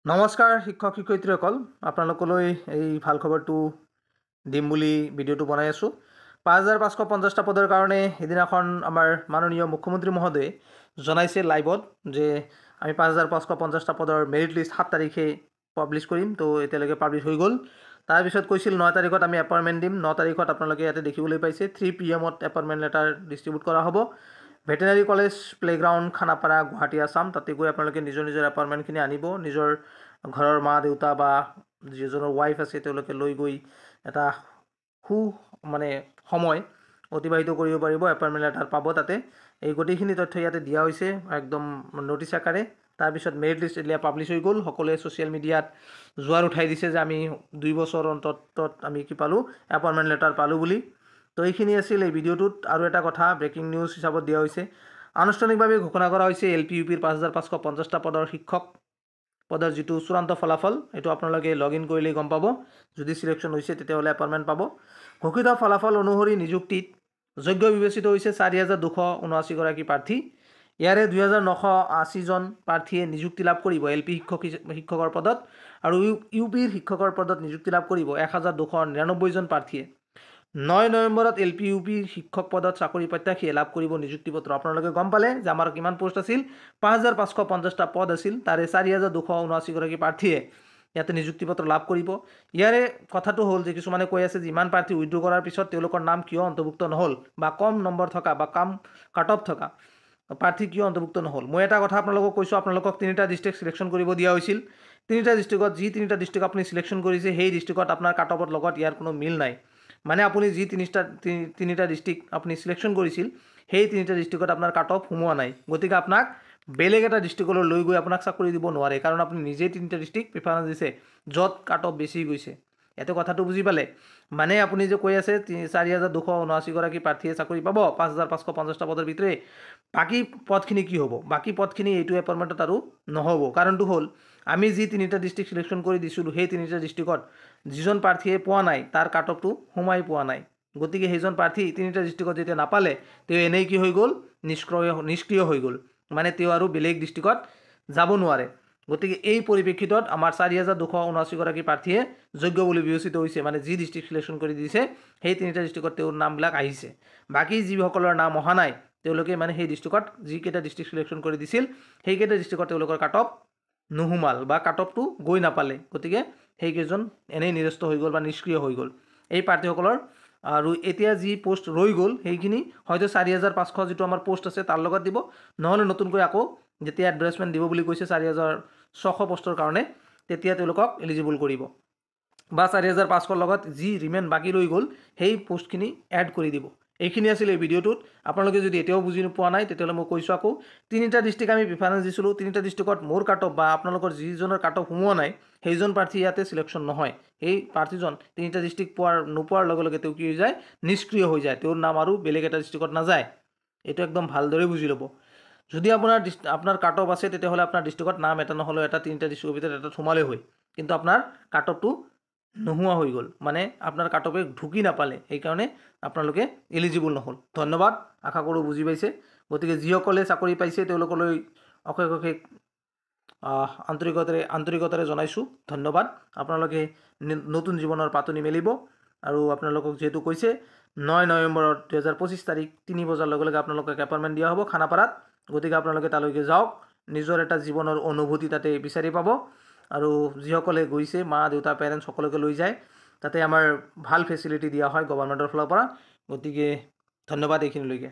নমস্কাৰ শিক্ষক শিক্ষয়িত্ৰীসকল, আপোনালোকলৈ এই ভাল খবৰটো দিম বুলি ভিডিঅ'টো বনাই আছোঁ। ৫,৫৫০টা পদৰ কাৰণে এদিনাখন আমাৰ মাননীয় মুখ্যমন্ত্ৰী মহোদয়ে জনাইছে লাইভত যে আমি ৫,৫৫০টা পদৰ মেৰিট লিষ্ট ৭ তাৰিখে পাব্লিছ কৰিম। তো এতিয়ালৈকে পাব্লিছ হৈ গ'ল। তাৰপিছত কৈছিল ৯ তাৰিখত আমি এপইণ্টমেণ্ট দিম। ৯ তাৰিখত আপোনালোকে ইয়াতে দেখিবলৈ পাইছে 3 PM এপইণ্টমেণ্ট লেটাৰ ডিষ্ট্ৰিবিউট কৰা হ'ব। Veterinary college playground Khanapara Guwahati Assam, তাতে গৈ আপোনালোকে নিজৰ এপইণ্টমেণ্টখিনি আনিব। নিজৰ ঘৰৰ মা দেউতা বা যিজনৰ ৱাইফ আছে তেওঁলোকে লৈ গৈ এটা সময় অতিবাহিত কৰিব পাৰিব। এপইণ্টমেণ্ট লেটাৰ পাব তাতে। এই গোটেইখিনি তথ্য ইয়াতে দিয়া হৈছে একদম নটিছ আকাৰে। তাৰপিছত মেৰিট লিষ্ট এতিয়া পাব্লিছ হৈ গ'ল। সকলোৱে ছ'চিয়েল মিডিয়াত জোৱাৰ উঠাই দিছে যে আমি 2 বছৰ অন্তত আমি কি পালোঁ, এপইণ্টমেণ্ট লেটাৰ পালোঁ বুলি। তো এইখিনি আছিল এই ভিডিঅ'টোত। আৰু এটা কথা ব্ৰেকিং নিউজ হিচাপত দিয়া হৈছে, আনুষ্ঠানিকভাৱে ঘোষণা কৰা হৈছে LP/UPৰ ৫,৫৫০টা পদৰ শিক্ষক পদৰ যিটো চূড়ান্ত ফলাফল, এইটো আপোনালোকে লগ ইন কৰিলেই গম পাব। যদি চিলেকশ্যন হৈছে তেতিয়াহ'লে এপইণ্টমেণ্ট পাব। ঘোষিত ফলাফল অনুসৰি নিযুক্তিত যোগ্য বিবেচিত হৈছে ৪,২৭৯গৰাকী প্ৰাৰ্থী। ইয়াৰে ২,৯৮০জন প্ৰাৰ্থীয়ে নিযুক্তি লাভ কৰিব LP শিক্ষকৰ পদত, আৰু UPৰ শিক্ষকৰ পদত নিযুক্তি লাভ কৰিব ১,২৯৯জন প্ৰাৰ্থীয়ে। ৯ নৱেম্বৰত LP/UP শিক্ষক পদত চাকৰি প্ৰত্যাশীয়ে লাভ কৰিব নিযুক্তি পত্ৰ। আপোনালোকে গম পালে যে আমাৰ কিমান পোষ্ট আছিল, ৫,৫৫০টা পদ আছিল, তাৰে ৪,২৯৯গৰাকী প্ৰাৰ্থীয়ে ইয়াতে নিযুক্তি পত্ৰ লাভ কৰিব। ইয়াৰে কথাটো হ'ল যে কিছুমানে কৈ আছে যে ইমান প্ৰাৰ্থী উইথড্ৰ কৰাৰ পিছত তেওঁলোকৰ নাম কিয় অন্তৰ্ভুক্ত নহ'ল, বা কম নম্বৰ থকা বা কাট অফ থকা প্ৰাৰ্থী কিয় অন্তৰ্ভুক্ত নহ'ল। মই এটা কথা আপোনালোকক কৈছোঁ, আপোনালোকক 3টা ডিষ্ট্ৰিক্ট চিলেকশ্যন কৰিব দিয়া হৈছিল। 3টা ডিষ্ট্ৰিক্টত যি 3টা ডিষ্ট্ৰিক্ট আপুনি চিলেকশ্যন কৰিছে সেই ডিষ্ট্ৰিক্টত আপোনাৰ কাট অফৰ লগত ইয়াৰ কোনো মিল নাই। মানে আপুনি যি 3টা ডিষ্ট্ৰিক্ট আপুনি চিলেকশ্যন কৰিছিল সেই 3টা ডিষ্ট্ৰিক্টত আপোনাৰ কাট অফ সোমোৱা নাই। গতিকে আপোনাক বেলেগ এটা ডিষ্ট্ৰিক্টলৈ লৈ গৈ আপোনাক চাকৰি দিব নোৱাৰে, কাৰণ আপুনি নিজেই 3টা ডিষ্ট্ৰিক্ট প্ৰিফাৰেঞ্চ দিছে য'ত কাট অফ বেছি গৈছে। এইটো কথাটো বুজি পালে? মানে আপুনি যে কৈ আছে ৪,২৯৯গৰাকী প্ৰাৰ্থীয়ে চাকৰি পাব ৫,৫৫০টা পদৰ ভিতৰে, বাকী পদখিনি কি হ'ব? বাকী পদখিনি এইটো এপইণ্টমেণ্টত আৰু নহ'ব। কাৰণটো হ'ল আমি যি 3টা ডিষ্ট্ৰিক্ট চিলেকশ্যন কৰি দিছিলোঁ সেই 3টা ডিষ্ট্ৰিক্টত যিজন প্ৰাৰ্থীয়ে পোৱা নাই তাৰ কাট অফটো সোমাই পোৱা নাই। গতিকে সেইজন প্ৰাৰ্থী 3টা ডিষ্ট্ৰিক্টত যেতিয়া নাপালে তেওঁ এনেই কি হৈ গ'ল, নিষ্ক্ৰিয় হৈ গ'ল। মানে তেওঁ আৰু বেলেগ ডিষ্ট্ৰিক্টত যাব নোৱাৰে। গতিকে এই পৰিপ্ৰেক্ষিতত আমাৰ ৪,২৯৯গৰাকী প্ৰাৰ্থীয়ে যোগ্য বুলি বিবেচিত হৈছে। মানে যি ডিষ্ট্ৰিক্ট চিলেকশ্যন কৰি দিছে সেই 3টা ডিষ্ট্ৰিক্টত তেওঁৰ নামবিলাক আহিছে। বাকী যিসকলৰ নাম অহা নাই তেওঁলোকে মানে সেই ডিষ্ট্ৰিক্টত যিকেইটা ডিষ্ট্ৰিক্ট চিলেকশ্যন কৰি দিছিল সেইকেইটা ডিষ্ট্ৰিক্টত তেওঁলোকৰ কাট অফ নোসোমাল বা কাট অফটো গৈ নাপালে। গতিকে সেইকেইজন এনেই নিৰস্ত হৈ গ'ল বা নিষ্ক্ৰিয় হৈ গ'ল এই প্ৰাৰ্থীসকলৰ। আৰু এতিয়া যি পোষ্ট ৰৈ গ'ল সেইখিনি হয়তো ৪,৫০০ যিটো আমাৰ পোষ্ট আছে তাৰ লগত দিব, নহ'লে নতুনকৈ আকৌ যেতিয়া এডভাৰ্টাইজমেণ্ট দিব বুলি কৈছে ৪,৬০০ পোষ্টৰ কাৰণে, তেতিয়া তেওঁলোকক এলিজিবল কৰিব, বা ৪,৫০০ৰ লগত যি বাকী ৰৈ গ'ল সেই পোষ্টখিনি এড কৰি দিব। এইখিনি আছিল এই ভিডিঅ'টোত। আপোনালোকে যদি এতিয়াও বুজি পোৱা নাই তেতিয়াহ'লে মই কৈছোঁ আকৌ, 3টা ডিষ্ট্ৰিক্ট আমি প্ৰিফাৰেঞ্চ দিছিলোঁ। 3টা ডিষ্ট্ৰিক্টত মোৰ কাট অফ বা আপোনালোকৰ যিজনৰ কাট অফ সোমোৱা নাই সেইজন প্ৰাৰ্থী ইয়াতে চিলেকশ্যন নহয়। সেই প্ৰাৰ্থীজন 3টা ডিষ্ট্ৰিক্ট নোপোৱাৰ লগে লগে তেওঁ কি হৈ যায়, নিষ্ক্ৰিয় হৈ যায়। তেওঁৰ নাম আৰু বেলেগ এটা ডিষ্ট্ৰিক্টত নাযায়। এইটো একদম ভালদৰে বুজি ল'ব। যদি আপোনাৰ কাট অফ আছে তেতিয়াহ'লে আপোনাৰ ডিষ্ট্ৰিক্টত নাম এটা নহ'লেও এটা 3টা ডিষ্ট্ৰিক্টৰ ভিতৰত এটা সোমালেই হয়, কিন্তু আপোনাৰ কাট অফটো নোহোৱা হৈ গ'ল, মানে আপোনাৰ কাট অফে ঢুকি নাপালে, সেইকাৰণে আপোনালোকে এলিজিবল নহ'ল। ধন্যবাদ, আশা কৰোঁ বুজি পাইছে। গতিকে যিসকলে চাকৰি পাইছে তেওঁলোকলৈ অশেষ আন্তৰিকতাৰে জনাইছোঁ ধন্যবাদ। আপোনালোকে নতুন জীৱনৰ পাতনি মেলিব। আৰু আপোনালোকক যিহেতু কৈছে ৯ নৱেম্বৰত ২০২৫ তাৰিখ ৩ বজাৰ লগে লগে আপোনালোকক এপইণ্টমেণ্ট দিয়া হ'ব খানাপাৰাত। গতিকে আপোনালোকে তালৈকে যাওক, নিজৰ এটা জীৱনৰ অনুভূতি তাতে বিচাৰি পাব। আৰু যিসকলে গৈছে মা দেউতা পেৰেণ্টছ সকলোকে লৈ যায়, তাতে আমাৰ ভাল ফেচিলিটি দিয়া হয় গভৰ্ণমেণ্টৰ ফালৰ পৰা। গতিকে ধন্যবাদ এইখিনিলৈকে।